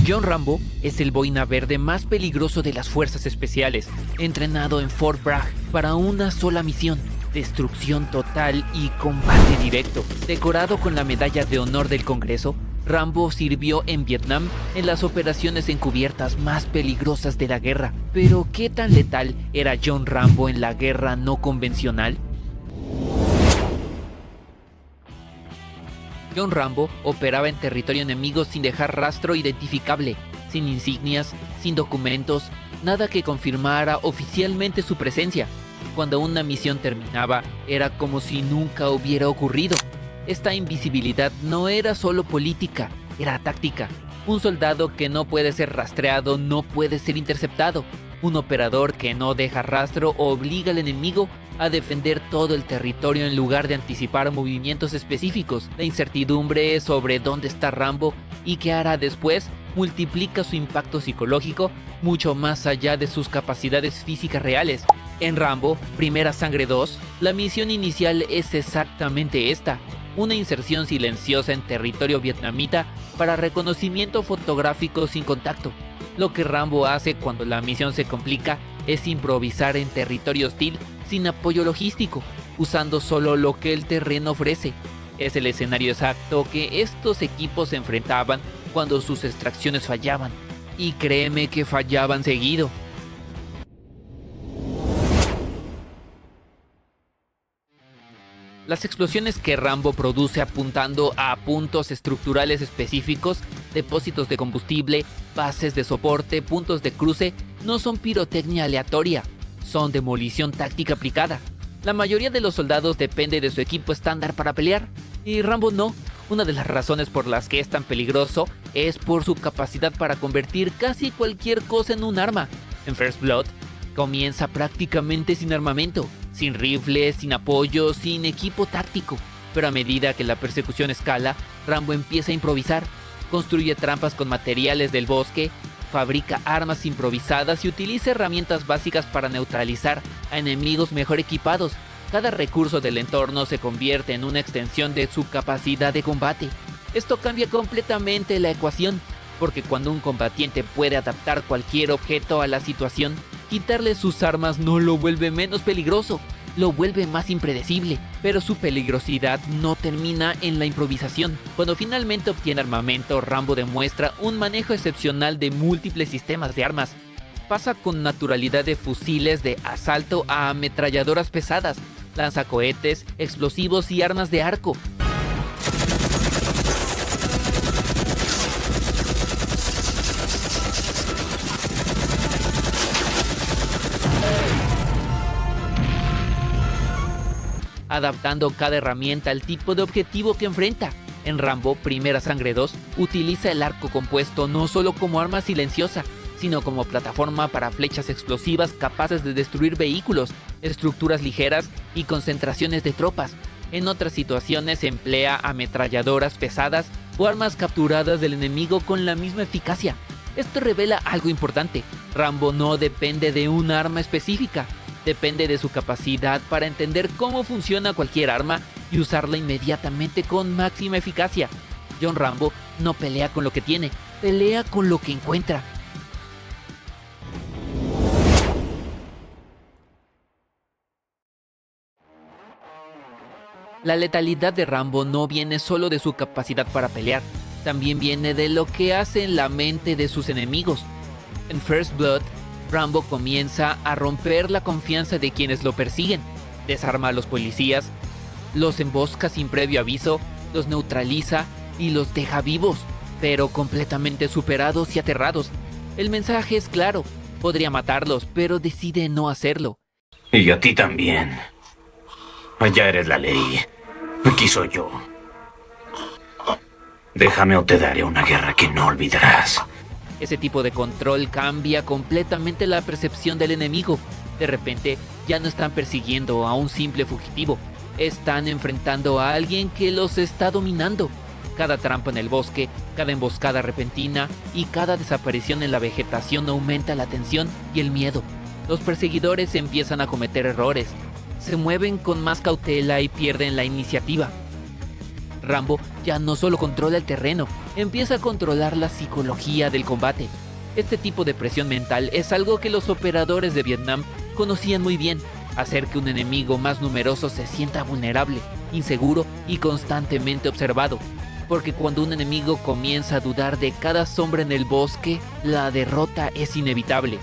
John Rambo es el boina verde más peligroso de las fuerzas especiales, entrenado en Fort Bragg para una sola misión: destrucción total y combate directo. Decorado con la Medalla de Honor del Congreso, Rambo sirvió en Vietnam en las operaciones encubiertas más peligrosas de la guerra. Pero ¿qué tan letal era John Rambo en la guerra no convencional? John Rambo operaba en territorio enemigo sin dejar rastro identificable, sin insignias, sin documentos, nada que confirmara oficialmente su presencia. Cuando una misión terminaba, era como si nunca hubiera ocurrido. Esta invisibilidad no era solo política, era táctica. Un soldado que no puede ser rastreado no puede ser interceptado. Un operador que no deja rastro obliga al enemigo a defender todo el territorio en lugar de anticipar movimientos específicos. La incertidumbre sobre dónde está Rambo y qué hará después multiplica su impacto psicológico mucho más allá de sus capacidades físicas reales. En Rambo, Primera Sangre 2, la misión inicial es exactamente esta: una inserción silenciosa en territorio vietnamita para reconocimiento fotográfico sin contacto. Lo que Rambo hace cuando la misión se complica es improvisar en territorio hostil sin apoyo logístico, usando solo lo que el terreno ofrece. Es el escenario exacto que estos equipos se enfrentaban cuando sus extracciones fallaban. Y créeme que fallaban seguido. Las explosiones que Rambo produce apuntando a puntos estructurales específicos, depósitos de combustible, bases de soporte, puntos de cruce, no son pirotecnia aleatoria, son demolición táctica aplicada. La mayoría de los soldados depende de su equipo estándar para pelear, y Rambo no. Una de las razones por las que es tan peligroso es por su capacidad para convertir casi cualquier cosa en un arma. En First Blood, comienza prácticamente sin armamento, sin rifles, sin apoyo, sin equipo táctico. Pero a medida que la persecución escala, Rambo empieza a improvisar. Construye trampas con materiales del bosque, fabrica armas improvisadas y utiliza herramientas básicas para neutralizar a enemigos mejor equipados. Cada recurso del entorno se convierte en una extensión de su capacidad de combate. Esto cambia completamente la ecuación, porque cuando un combatiente puede adaptar cualquier objeto a la situación, quitarle sus armas no lo vuelve menos peligroso, lo vuelve más impredecible. Pero su peligrosidad no termina en la improvisación. Cuando finalmente obtiene armamento, Rambo demuestra un manejo excepcional de múltiples sistemas de armas. Pasa con naturalidad de fusiles de asalto a ametralladoras pesadas, lanzacohetes, explosivos y armas de arco. Adaptando cada herramienta al tipo de objetivo que enfrenta. En Rambo, Primera Sangre 2, utiliza el arco compuesto no solo como arma silenciosa, sino como plataforma para flechas explosivas capaces de destruir vehículos, estructuras ligeras y concentraciones de tropas. En otras situaciones emplea ametralladoras pesadas o armas capturadas del enemigo con la misma eficacia. Esto revela algo importante: Rambo no depende de un arma específica. Depende de su capacidad para entender cómo funciona cualquier arma y usarla inmediatamente con máxima eficacia. John Rambo no pelea con lo que tiene, pelea con lo que encuentra. La letalidad de Rambo no viene solo de su capacidad para pelear, también viene de lo que hace en la mente de sus enemigos. En First Blood, Rambo comienza a romper la confianza de quienes lo persiguen, desarma a los policías, los embosca sin previo aviso, los neutraliza y los deja vivos, pero completamente superados y aterrados. El mensaje es claro: podría matarlos, pero decide no hacerlo. Y a ti también. Allá eres la ley, aquí soy yo. Déjame o te daré una guerra que no olvidarás. Ese tipo de control cambia completamente la percepción del enemigo. De repente, ya no están persiguiendo a un simple fugitivo, están enfrentando a alguien que los está dominando. Cada trampa en el bosque, cada emboscada repentina y cada desaparición en la vegetación aumenta la tensión y el miedo. Los perseguidores empiezan a cometer errores, se mueven con más cautela y pierden la iniciativa. Rambo ya no solo controla el terreno, empieza a controlar la psicología del combate. Este tipo de presión mental es algo que los operadores de Vietnam conocían muy bien, hacer que un enemigo más numeroso se sienta vulnerable, inseguro y constantemente observado. Porque cuando un enemigo comienza a dudar de cada sombra en el bosque, la derrota es inevitable.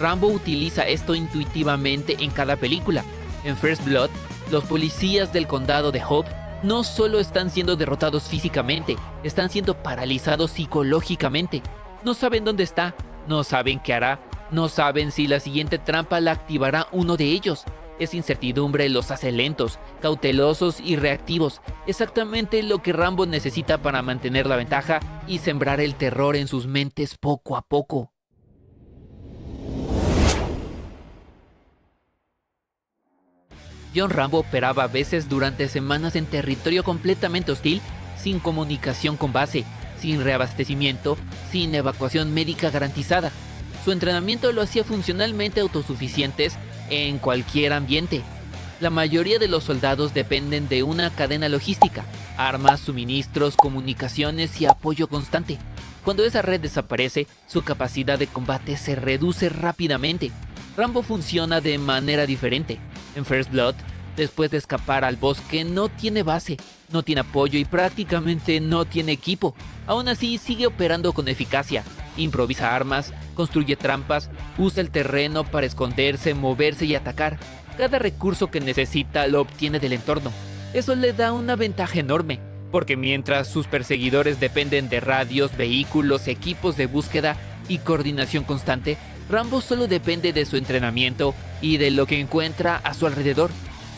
Rambo utiliza esto intuitivamente en cada película. En First Blood, los policías del condado de Hope no solo están siendo derrotados físicamente, están siendo paralizados psicológicamente. No saben dónde está, no saben qué hará, no saben si la siguiente trampa la activará uno de ellos. Esa incertidumbre los hace lentos, cautelosos y reactivos, exactamente lo que Rambo necesita para mantener la ventaja y sembrar el terror en sus mentes poco a poco. John Rambo operaba a veces durante semanas en territorio completamente hostil, sin comunicación con base, sin reabastecimiento, sin evacuación médica garantizada. Su entrenamiento lo hacía funcionalmente autosuficientes en cualquier ambiente. La mayoría de los soldados dependen de una cadena logística, armas, suministros, comunicaciones y apoyo constante. Cuando esa red desaparece, su capacidad de combate se reduce rápidamente. Rambo funciona de manera diferente. En First Blood, después de escapar al bosque, no tiene base, no tiene apoyo y prácticamente no tiene equipo. Aún así, sigue operando con eficacia. Improvisa armas, construye trampas, usa el terreno para esconderse, moverse y atacar. Cada recurso que necesita lo obtiene del entorno. Eso le da una ventaja enorme, porque mientras sus perseguidores dependen de radios, vehículos, equipos de búsqueda y coordinación constante, Rambo solo depende de su entrenamiento y de lo que encuentra a su alrededor.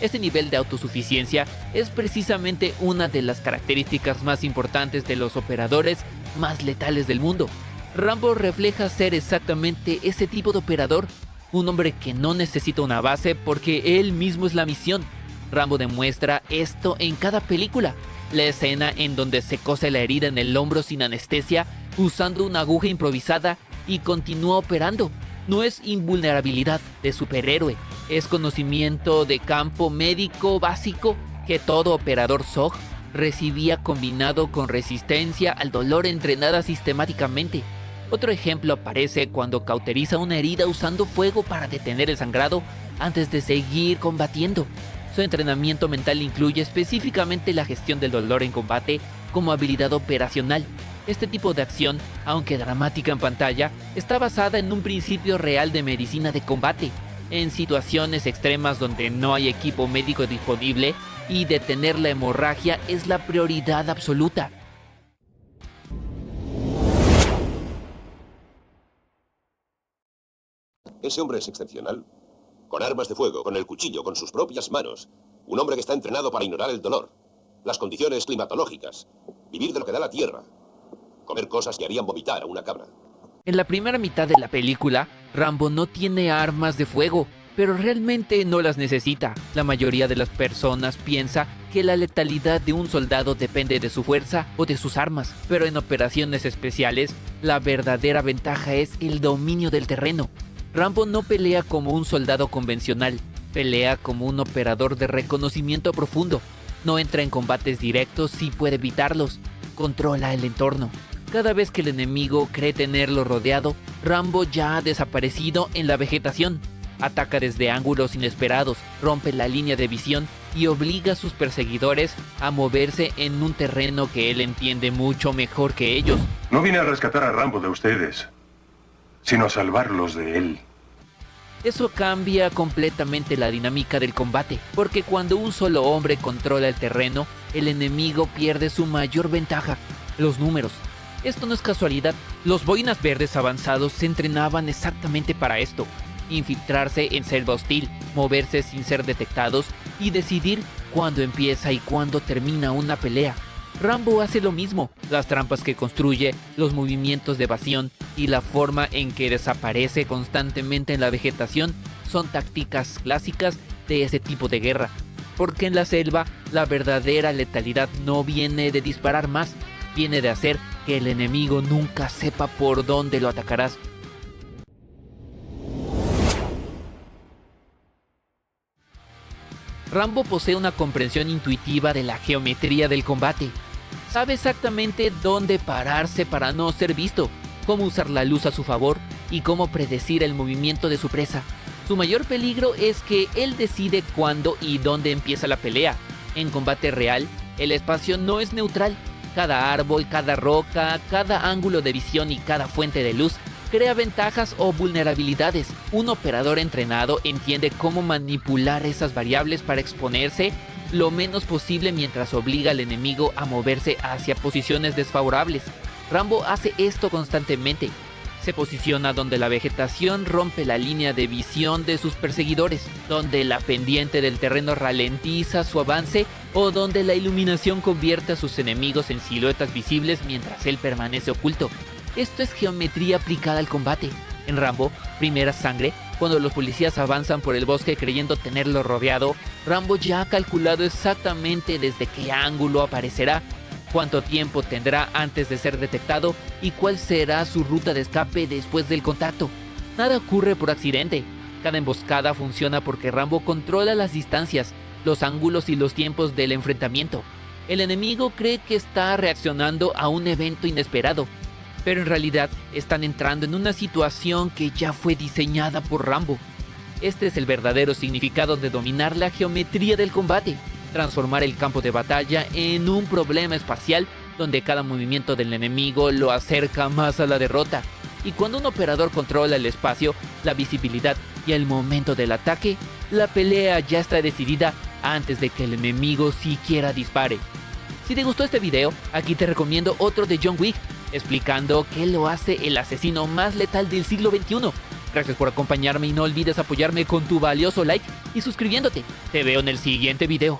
Este nivel de autosuficiencia es precisamente una de las características más importantes de los operadores más letales del mundo. Rambo refleja ser exactamente ese tipo de operador, un hombre que no necesita una base porque él mismo es la misión. Rambo demuestra esto en cada película. La escena en donde se cose la herida en el hombro sin anestesia, usando una aguja improvisada y continúa operando. No es invulnerabilidad de superhéroe, es conocimiento de campo médico básico que todo operador SOG recibía combinado con resistencia al dolor entrenada sistemáticamente. Otro ejemplo aparece cuando cauteriza una herida usando fuego para detener el sangrado antes de seguir combatiendo. Su entrenamiento mental incluye específicamente la gestión del dolor en combate como habilidad operacional. Este tipo de acción, aunque dramática en pantalla, está basada en un principio real de medicina de combate. En situaciones extremas donde no hay equipo médico disponible y detener la hemorragia es la prioridad absoluta. Ese hombre es excepcional. Con armas de fuego, con el cuchillo, con sus propias manos. Un hombre que está entrenado para ignorar el dolor, las condiciones climatológicas, vivir de lo que da la tierra, comer cosas que harían vomitar a una cabra. En la primera mitad de la película, Rambo no tiene armas de fuego, pero realmente no las necesita. La mayoría de las personas piensa que la letalidad de un soldado depende de su fuerza o de sus armas, pero en operaciones especiales, la verdadera ventaja es el dominio del terreno. Rambo no pelea como un soldado convencional, pelea como un operador de reconocimiento profundo. No entra en combates directos si puede evitarlos, controla el entorno. Cada vez que el enemigo cree tenerlo rodeado, Rambo ya ha desaparecido en la vegetación. Ataca desde ángulos inesperados, rompe la línea de visión y obliga a sus perseguidores a moverse en un terreno que él entiende mucho mejor que ellos. No vine a rescatar a Rambo de ustedes, sino a salvarlos de él. Eso cambia completamente la dinámica del combate, porque cuando un solo hombre controla el terreno, el enemigo pierde su mayor ventaja, los números. Esto no es casualidad, los boinas verdes avanzados se entrenaban exactamente para esto: infiltrarse en selva hostil, moverse sin ser detectados y decidir cuándo empieza y cuándo termina una pelea. Rambo hace lo mismo. Las trampas que construye, los movimientos de evasión y la forma en que desaparece constantemente en la vegetación son tácticas clásicas de ese tipo de guerra. Porque en la selva, la verdadera letalidad no viene de disparar más, viene de hacer que el enemigo nunca sepa por dónde lo atacarás. Rambo posee una comprensión intuitiva de la geometría del combate. Sabe exactamente dónde pararse para no ser visto, cómo usar la luz a su favor y cómo predecir el movimiento de su presa. Su mayor peligro es que él decide cuándo y dónde empieza la pelea. En combate real, el espacio no es neutral. Cada árbol, cada roca, cada ángulo de visión y cada fuente de luz crea ventajas o vulnerabilidades. Un operador entrenado entiende cómo manipular esas variables para exponerse lo menos posible mientras obliga al enemigo a moverse hacia posiciones desfavorables. Rambo hace esto constantemente. Se posiciona donde la vegetación rompe la línea de visión de sus perseguidores, donde la pendiente del terreno ralentiza su avance o donde la iluminación convierte a sus enemigos en siluetas visibles mientras él permanece oculto. Esto es geometría aplicada al combate. En Rambo, Primera Sangre, cuando los policías avanzan por el bosque creyendo tenerlo rodeado, Rambo ya ha calculado exactamente desde qué ángulo aparecerá, cuánto tiempo tendrá antes de ser detectado y cuál será su ruta de escape después del contacto. Nada ocurre por accidente. Cada emboscada funciona porque Rambo controla las distancias, los ángulos y los tiempos del enfrentamiento. El enemigo cree que está reaccionando a un evento inesperado, pero en realidad están entrando en una situación que ya fue diseñada por Rambo. Este es el verdadero significado de dominar la geometría del combate, transformar el campo de batalla en un problema espacial donde cada movimiento del enemigo lo acerca más a la derrota. Y cuando un operador controla el espacio, la visibilidad y el momento del ataque, la pelea ya está decidida antes de que el enemigo siquiera dispare. Si te gustó este video, aquí te recomiendo otro de John Wick, explicando qué lo hace el asesino más letal del siglo XXI. Gracias por acompañarme y no olvides apoyarme con tu valioso like y suscribiéndote. Te veo en el siguiente video.